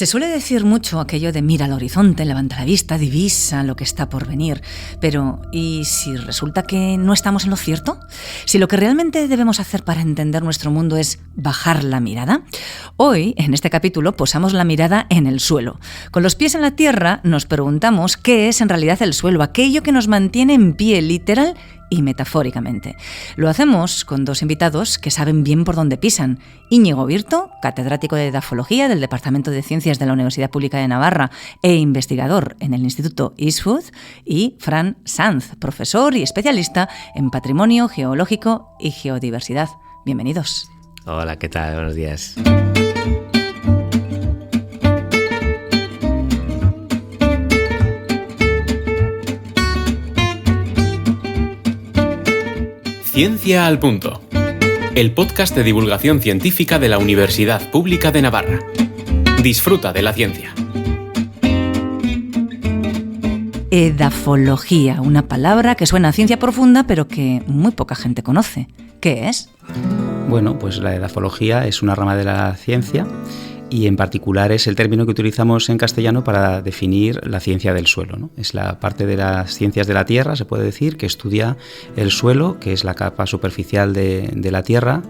Se suele decir mucho aquello de mira al horizonte, levanta la vista, divisa lo que está por venir. Pero, ¿y si resulta que no estamos en lo cierto? Si lo que realmente debemos hacer para entender nuestro mundo es bajar la mirada. Hoy, en este capítulo, posamos la mirada en el suelo. Con los pies en la tierra, nos preguntamos qué es en realidad el suelo, aquello que nos mantiene en pie, literal y metafóricamente. Lo hacemos con dos invitados que saben bien por dónde pisan. Íñigo Virto, catedrático de Edafología del Departamento de Ciencias de la Universidad Pública de Navarra e investigador en el Instituto Eastwood, y Fran Sanz, profesor y especialista en patrimonio geológico y geodiversidad. Bienvenidos. Hola, ¿qué tal? Buenos días. Ciencia al Punto, el podcast de divulgación científica de la Universidad Pública de Navarra. Disfruta de la ciencia. Edafología, una palabra que suena a ciencia profunda, pero que muy poca gente conoce. ¿Qué es? Bueno, pues la edafología es una rama de la ciencia y en particular es el término que utilizamos en castellano para definir la ciencia del suelo, ¿no? Es la parte de las ciencias de la Tierra, se puede decir, que estudia el suelo, que es la capa superficial de la Tierra,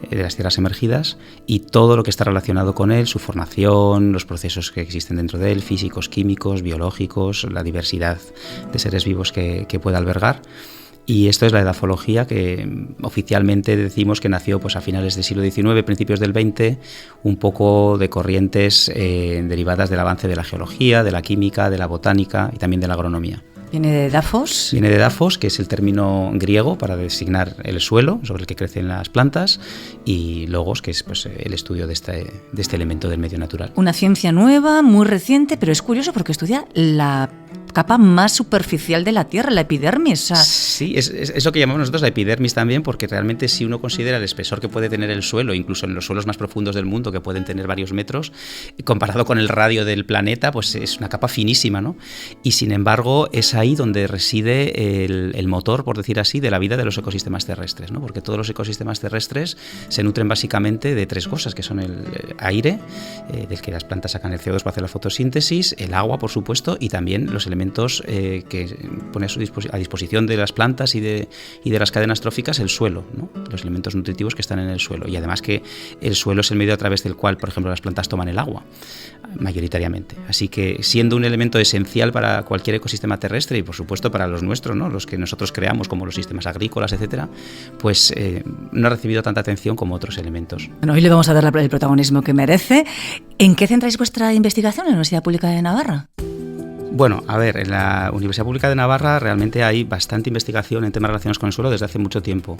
de las tierras emergidas, y todo lo que está relacionado con él, su formación, los procesos que existen dentro de él, físicos, químicos, biológicos, la diversidad de seres vivos que pueda albergar. Y esto es la edafología, que oficialmente decimos que nació pues a finales del siglo XIX, principios del XX, un poco de corrientes derivadas del avance de la geología, de la química, de la botánica y también de la agronomía. ¿Viene de Dafos? Viene de Dafos, que es el término griego para designar el suelo sobre el que crecen las plantas, y logos, que es pues el estudio de este elemento del medio natural. Una ciencia nueva, muy reciente, pero es curioso porque estudia la capa más superficial de la Tierra, la epidermis. Sí, es lo que llamamos nosotros la epidermis también, porque realmente si uno considera el espesor que puede tener el suelo, incluso en los suelos más profundos del mundo, que pueden tener varios metros, comparado con el radio del planeta, pues es una capa finísima, ¿no? Y sin embargo es ahí donde reside el motor, por decir así, de la vida de los ecosistemas terrestres, ¿no? Porque todos los ecosistemas terrestres se nutren básicamente de tres cosas, que son el aire, del que las plantas sacan el CO2 para hacer la fotosíntesis, el agua, por supuesto, y también los elementos que pone a disposición de las plantas y de las cadenas tróficas el suelo, ¿no? Los elementos nutritivos que están en el suelo. Y además que el suelo es el medio a través del cual, por ejemplo, las plantas toman el agua, mayoritariamente. Así que siendo un elemento esencial para cualquier ecosistema terrestre y por supuesto para los nuestros, ¿no? Los que nosotros creamos, como los sistemas agrícolas, etcétera, pues no ha recibido tanta atención como otros elementos. Bueno, hoy le vamos a dar el protagonismo que merece. ¿En qué centráis vuestra investigación en la Universidad Pública de Navarra? Bueno, a ver, en la Universidad Pública de Navarra realmente hay bastante investigación en temas relacionados con el suelo desde hace mucho tiempo.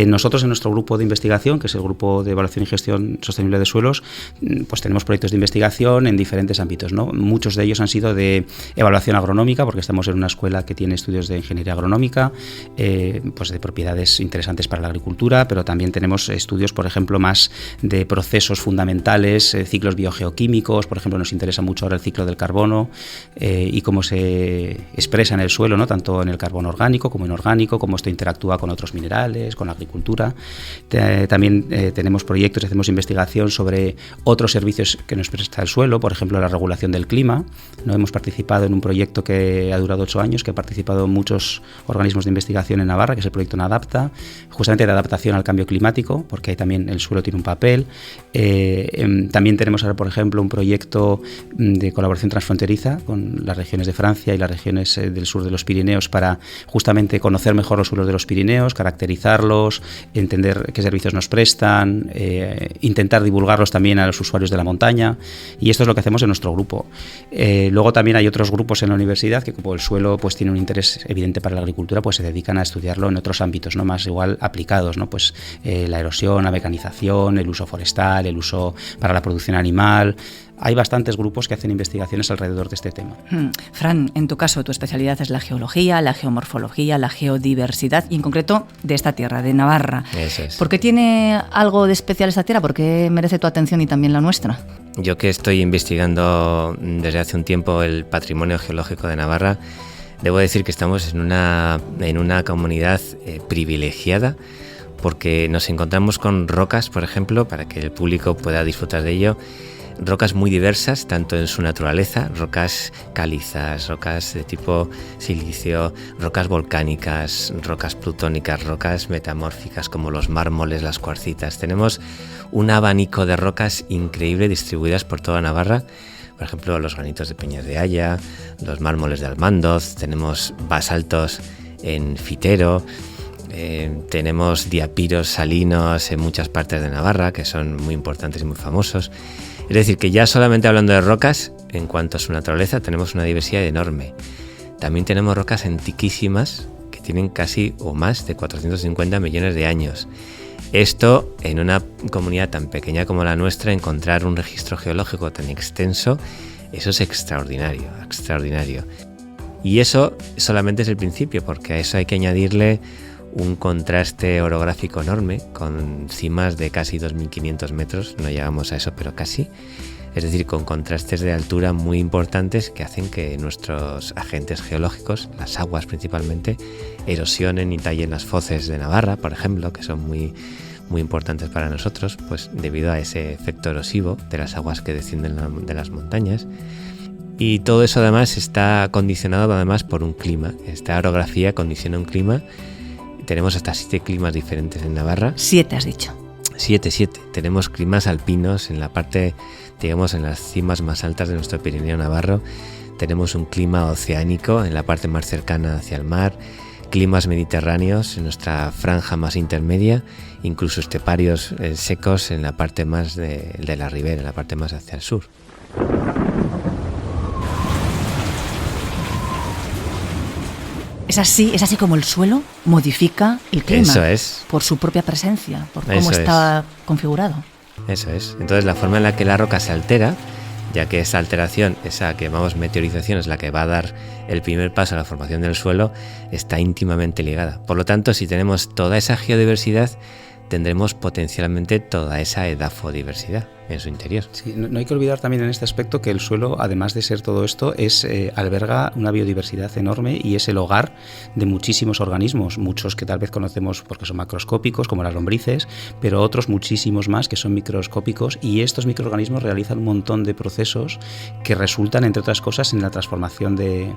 Nosotros en nuestro grupo de investigación, que es el Grupo de Evaluación y Gestión Sostenible de Suelos, pues tenemos proyectos de investigación en diferentes ámbitos, ¿no? Muchos de ellos han sido de evaluación agronómica, porque estamos en una escuela que tiene estudios de ingeniería agronómica, pues de propiedades interesantes para la agricultura, pero también tenemos estudios, por ejemplo, más de procesos fundamentales, ciclos biogeoquímicos. Por ejemplo, nos interesa mucho ahora el ciclo del carbono, y cómo se expresa en el suelo, ¿no? Tanto en el carbono orgánico como inorgánico, cómo esto interactúa con otros minerales, con la agricultura. También tenemos proyectos, hacemos investigación sobre otros servicios que nos presta el suelo, por ejemplo, la regulación del clima. ¿No? Hemos participado en un proyecto que ha durado 8 años, que ha participado muchos organismos de investigación en Navarra, que es el proyecto NADAPTA, justamente de adaptación al cambio climático, porque ahí también el suelo tiene un papel. También tenemos ahora, por ejemplo, un proyecto de colaboración transfronteriza con las regiones de Francia y las regiones del sur de los Pirineos para justamente conocer mejor los suelos de los Pirineos, caracterizarlos, entender qué servicios nos prestan, intentar divulgarlos también a los usuarios de la montaña, y esto es lo que hacemos en nuestro grupo. Luego también hay otros grupos en la universidad que, como el suelo pues tiene un interés evidente para la agricultura, pues se dedican a estudiarlo en otros ámbitos, ¿no? Más igual aplicados, ¿no? Pues la erosión, la mecanización, el uso forestal, el uso para la producción animal. Hay bastantes grupos que hacen investigaciones alrededor de este tema. Fran, en tu caso, tu especialidad es la geología, la geomorfología, la geodiversidad y en concreto de esta tierra, de Navarra. Eso es. ¿Por qué tiene algo de especial esta tierra? ¿Por qué merece tu atención y también la nuestra? Yo que estoy investigando desde hace un tiempo el patrimonio geológico de Navarra, debo decir que estamos en una comunidad privilegiada, porque nos encontramos con rocas, por ejemplo, para que el público pueda disfrutar de ello, rocas muy diversas, tanto en su naturaleza, rocas calizas, rocas de tipo silicio, rocas volcánicas, rocas plutónicas, rocas metamórficas como los mármoles, las cuarcitas. Tenemos un abanico de rocas increíble distribuidas por toda Navarra. Por ejemplo, los granitos de Peñas de Haya, los mármoles de Almandoz, tenemos basaltos en Fitero, tenemos diapiros salinos en muchas partes de Navarra, que son muy importantes y muy famosos. Es decir, que ya solamente hablando de rocas, en cuanto a su naturaleza, tenemos una diversidad enorme. También tenemos rocas antiquísimas que tienen casi o más de 450 millones de años. Esto, en una comunidad tan pequeña como la nuestra, encontrar un registro geológico tan extenso, eso es extraordinario, extraordinario. Y eso solamente es el principio, porque a eso hay que añadirle un contraste orográfico enorme, con cimas de casi 2.500 metros, no llegamos a eso, pero casi. Es decir, con contrastes de altura muy importantes que hacen que nuestros agentes geológicos, las aguas principalmente, erosionen y tallen las foces de Navarra, por ejemplo, que son muy importantes para nosotros, pues debido a ese efecto erosivo de las aguas que descienden de las montañas. Y todo eso además está condicionado además por un clima. Esta orografía condiciona un clima. Tenemos hasta 7 climas diferentes en Navarra. 7 has dicho. 7. Tenemos climas alpinos en la parte, digamos, en las cimas más altas de nuestro Pirineo navarro. Tenemos un clima oceánico en la parte más cercana hacia el mar, climas mediterráneos en nuestra franja más intermedia, incluso esteparios secos en la parte más de la ribera, en la parte más hacia el sur. Es así como el suelo modifica el clima. Eso es. Por su propia presencia, por cómo Eso está configurado. Eso es. Entonces la forma en la que la roca se altera, ya que esa alteración, esa que llamamos meteorización, es la que va a dar el primer paso a la formación del suelo, está íntimamente ligada. Por lo tanto, si tenemos toda esa geodiversidad, tendremos potencialmente toda esa edafodiversidad en su interior. Sí, no hay que olvidar también en este aspecto que el suelo, además de ser todo esto, alberga una biodiversidad enorme y es el hogar de muchísimos organismos, muchos que tal vez conocemos porque son macroscópicos, como las lombrices, pero otros muchísimos más que son microscópicos, y estos microorganismos realizan un montón de procesos que resultan, entre otras cosas, en la transformación de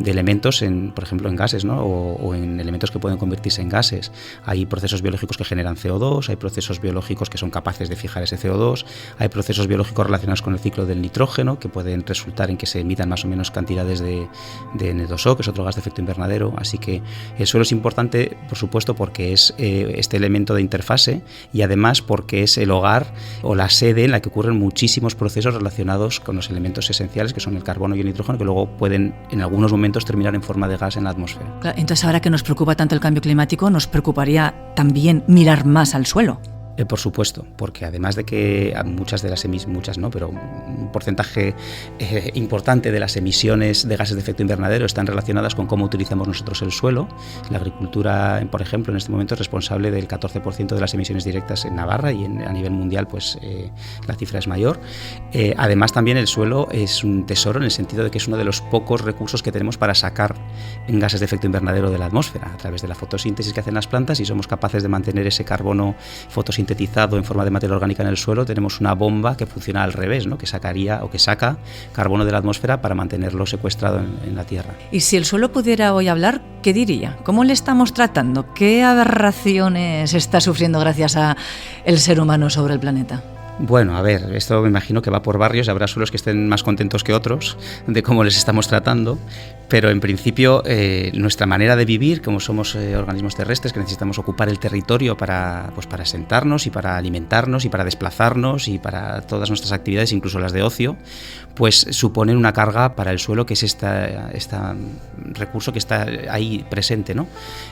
elementos, por ejemplo, en gases, ¿no? o en elementos que pueden convertirse en gases. Hay procesos biológicos que generan CO2, hay procesos biológicos que son capaces de fijar ese CO2, hay procesos biológicos relacionados con el ciclo del nitrógeno que pueden resultar en que se emitan más o menos cantidades de N2O, que es otro gas de efecto invernadero. Así que el suelo es importante, por supuesto, porque es este elemento de interfase, y además porque es el hogar o la sede en la que ocurren muchísimos procesos relacionados con los elementos esenciales, que son el carbono y el nitrógeno, que luego pueden en algunos momentos terminar en forma de gas en la atmósfera. Claro, entonces, ahora que nos preocupa tanto el cambio climático, nos preocuparía también mirar más al suelo. Por supuesto, porque además de que muchas de las muchas no, pero un porcentaje importante de las emisiones de gases de efecto invernadero están relacionadas con cómo utilizamos nosotros el suelo. La agricultura, por ejemplo, en este momento es responsable del 14% de las emisiones directas en Navarra, y a nivel mundial pues la cifra es mayor. Además, también el suelo es un tesoro en el sentido de que es uno de los pocos recursos que tenemos para sacar gases de efecto invernadero de la atmósfera a través de la fotosíntesis que hacen las plantas, y somos capaces de mantener ese carbono fotosintetizado en forma de materia orgánica en el suelo. Tenemos una bomba que funciona al revés, ¿no? que saca carbono de la atmósfera para mantenerlo secuestrado en la Tierra. Y si el suelo pudiera hoy hablar, ¿qué diría? ¿Cómo le estamos tratando? ¿Qué aberraciones está sufriendo gracias a el ser humano sobre el planeta? Bueno, a ver, esto me imagino que va por barrios, habrá suelos que estén más contentos que otros de cómo les estamos tratando, pero en principio nuestra manera de vivir, como somos organismos terrestres que necesitamos ocupar el territorio para asentarnos y para alimentarnos y para desplazarnos y para todas nuestras actividades, incluso las de ocio, pues suponen una carga para el suelo, que es este recurso que está ahí presente, ¿no?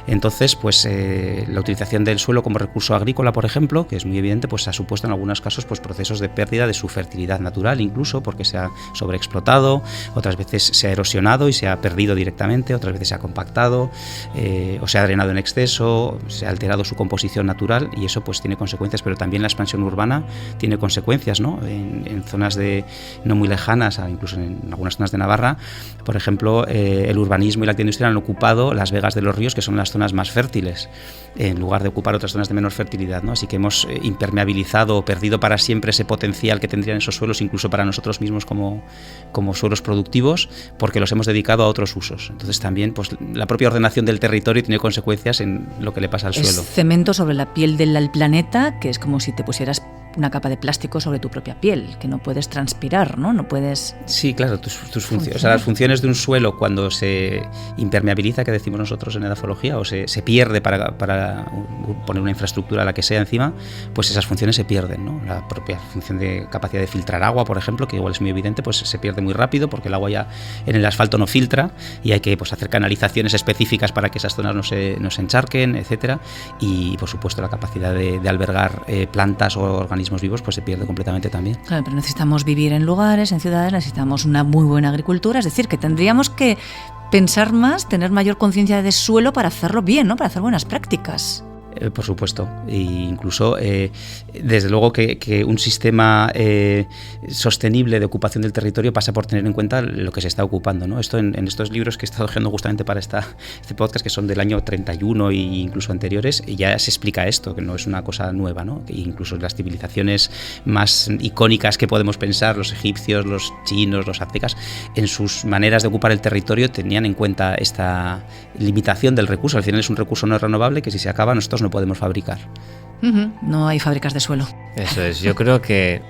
Entonces, pues la utilización del suelo como recurso agrícola, por ejemplo, que es muy evidente, pues ha supuesto en algunos casos pues procesos de pérdida de su fertilidad natural, incluso porque se ha sobreexplotado, otras veces se ha erosionado y se ha perdido perdido directamente, otras veces se ha compactado, o se ha drenado en exceso, se ha alterado su composición natural, y eso pues tiene consecuencias, pero también la expansión urbana tiene consecuencias, ¿no? En zonas no muy lejanas, incluso en algunas zonas de Navarra, por ejemplo, el urbanismo y la actividad industrial han ocupado las vegas de los ríos, que son las zonas más fértiles, en lugar de ocupar otras zonas de menor fertilidad, ¿no? Así que hemos impermeabilizado o perdido para siempre ese potencial que tendrían esos suelos, incluso para nosotros mismos como suelos productivos, porque los hemos dedicado a otros usos. Entonces también pues, la propia ordenación del territorio tiene consecuencias en lo que le pasa al suelo. Es cemento sobre la piel del planeta, que es como si te pusieras una capa de plástico sobre tu propia piel, que no puedes transpirar, ¿no? No puedes... Sí, claro, tus funciones. O sea, las funciones de un suelo cuando se impermeabiliza, que decimos nosotros en edafología, o se pierde para poner una infraestructura a la que sea encima, pues esas funciones se pierden, ¿no? La propia función de capacidad de filtrar agua, por ejemplo, que igual es muy evidente, pues se pierde muy rápido porque el agua ya en el asfalto no filtra y hay que pues, hacer canalizaciones específicas para que esas zonas no se encharquen, etcétera. Y, por supuesto, la capacidad de albergar plantas o organismos vivos pues se pierde completamente también. Claro, pero necesitamos vivir en lugares, en ciudades, necesitamos una muy buena agricultura, es decir, que tendríamos que pensar más, tener mayor conciencia de suelo para hacerlo bien, ¿no? Para hacer buenas prácticas. Por supuesto, e incluso desde luego que un sistema sostenible de ocupación del territorio pasa por tener en cuenta lo que se está ocupando, ¿no? Esto en estos libros que he estado leyendo justamente para este podcast, que son del año 31 e incluso anteriores, ya se explica esto, que no es una cosa nueva, ¿no? Que incluso las civilizaciones más icónicas que podemos pensar, los egipcios, los chinos, los aztecas, en sus maneras de ocupar el territorio tenían en cuenta esta limitación del recurso. Al final es un recurso no renovable que si se acaba nosotros no podemos fabricar. No hay fábricas de suelo. Eso es, yo creo que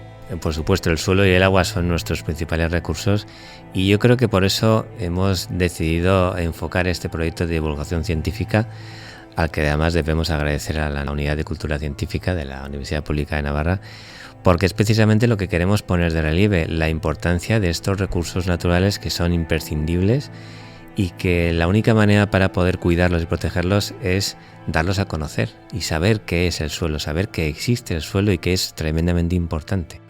por supuesto el suelo y el agua son nuestros principales recursos y yo creo que por eso hemos decidido enfocar este proyecto de divulgación científica, al que además debemos agradecer a la Unidad de Cultura Científica de la Universidad Pública de Navarra, porque es precisamente lo que queremos poner de relieve, la importancia de estos recursos naturales que son imprescindibles y que la única manera para poder cuidarlos y protegerlos es darlos a conocer y saber qué es el suelo, saber que existe el suelo y que es tremendamente importante.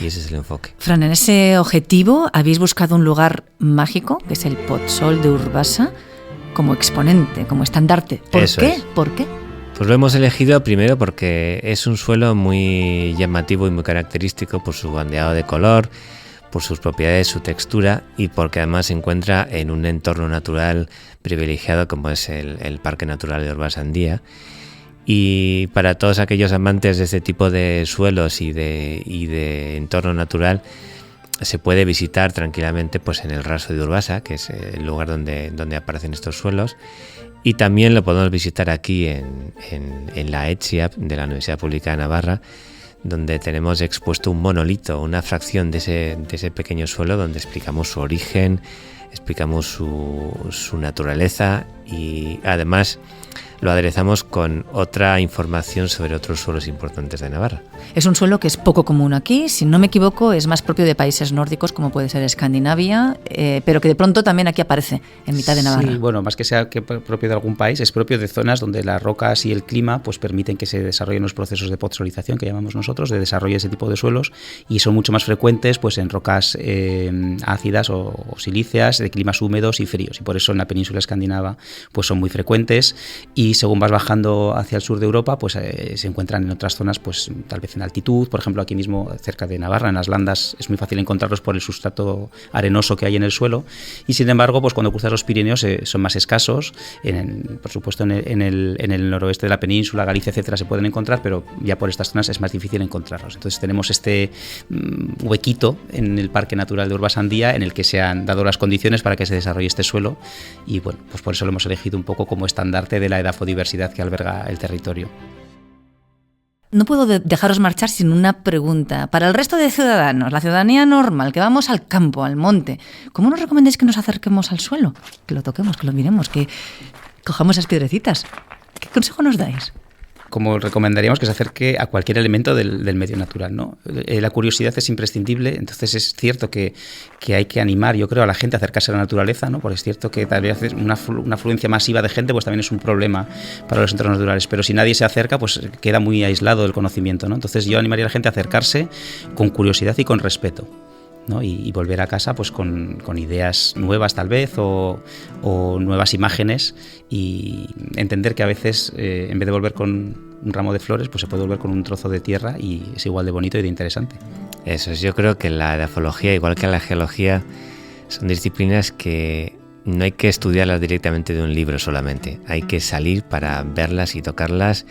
Y ese es el enfoque. Fran, en ese objetivo habéis buscado un lugar mágico, que es el Potsol de Urbasa, como exponente, como estandarte. ¿Por qué? ¿Por qué? Pues lo hemos elegido primero porque es un suelo muy llamativo y muy característico por su bandeado de color, por sus propiedades, su textura y porque además se encuentra en un entorno natural privilegiado como es el Parque Natural de Urbasandía. Y para todos aquellos amantes de este tipo de suelos y de entorno natural, se puede visitar tranquilamente pues en el raso de Urbasa, que es el lugar donde aparecen estos suelos, y también lo podemos visitar aquí en la ETSIAP de la Universidad Pública de Navarra, donde tenemos expuesto un monolito, una fracción de ese pequeño suelo donde explicamos su origen, explicamos su naturaleza y además lo aderezamos con otra información sobre otros suelos importantes de Navarra. Es un suelo que es poco común aquí, si no me equivoco es más propio de países nórdicos como puede ser Escandinavia, pero que de pronto también aquí aparece en mitad de Navarra. Sí, bueno, más que sea propio de algún país, es propio de zonas donde las rocas y el clima pues permiten que se desarrollen los procesos de podzolización que llamamos nosotros, de desarrollo de ese tipo de suelos, y son mucho más frecuentes pues en rocas ácidas o silíceas de climas húmedos y fríos, y por eso en la península escandinava pues son muy frecuentes, y según vas bajando hacia el sur de Europa pues se encuentran en otras zonas pues tal vez en altitud, por ejemplo aquí mismo cerca de Navarra, en las Landas es muy fácil encontrarlos por el sustrato arenoso que hay en el suelo, y sin embargo pues cuando cruzas los Pirineos son más escasos, por supuesto en el noroeste de la península, Galicia, etcétera, se pueden encontrar, pero ya por estas zonas es más difícil encontrarlos. Entonces tenemos este huequito en el Parque Natural de Urbasandía en el que se han dado las condiciones para que se desarrolle este suelo, y bueno, pues por eso lo hemos elegido un poco como estandarte de la edafodiversidad que alberga el territorio. No puedo dejaros marchar sin una pregunta. Para el resto de ciudadanos, la ciudadanía normal, que vamos al campo, al monte, ¿cómo nos recomendáis que nos acerquemos al suelo? Que lo toquemos, que lo miremos, que cojamos esas piedrecitas. ¿Qué consejo nos dais? Como recomendaríamos que se acerque a cualquier elemento del medio natural, ¿no? La curiosidad es imprescindible, entonces es cierto que hay que animar, yo creo, a la gente a acercarse a la naturaleza, ¿no? Porque es cierto que tal vez una afluencia masiva de gente pues también es un problema para los entornos naturales, pero si nadie se acerca pues queda muy aislado del conocimiento, ¿no? Entonces yo animaría a la gente a acercarse con curiosidad y con respeto, ¿no? Y volver a casa pues con ideas nuevas tal vez o nuevas imágenes, y entender que a veces en vez de volver con un ramo de flores, pues se puede volver con un trozo de tierra y es igual de bonito y de interesante. Eso es, yo creo que la edafología, igual que la geología, son disciplinas que no hay que estudiarlas directamente de un libro solamente, hay que salir para verlas y tocarlas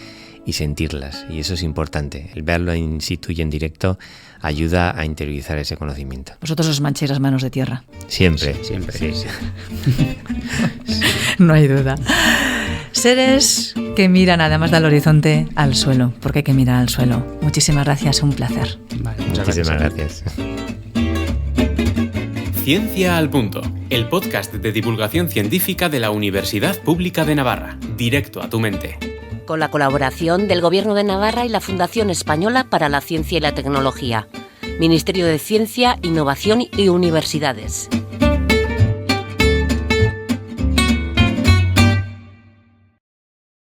y sentirlas, y eso es importante. El verlo in situ y en directo ayuda a interiorizar ese conocimiento. Vosotros os mancháis las manos de tierra. Siempre. Sí, siempre. Sí. No hay duda. Seres que miran, además del horizonte, al suelo, porque hay que mirar al suelo. Muchísimas gracias, un placer. Vale, Muchísimas gracias. Ciencia al Punto, el podcast de divulgación científica de la Universidad Pública de Navarra, directo a tu mente. Con la colaboración del Gobierno de Navarra y la Fundación Española para la Ciencia y la Tecnología, Ministerio de Ciencia, Innovación y Universidades.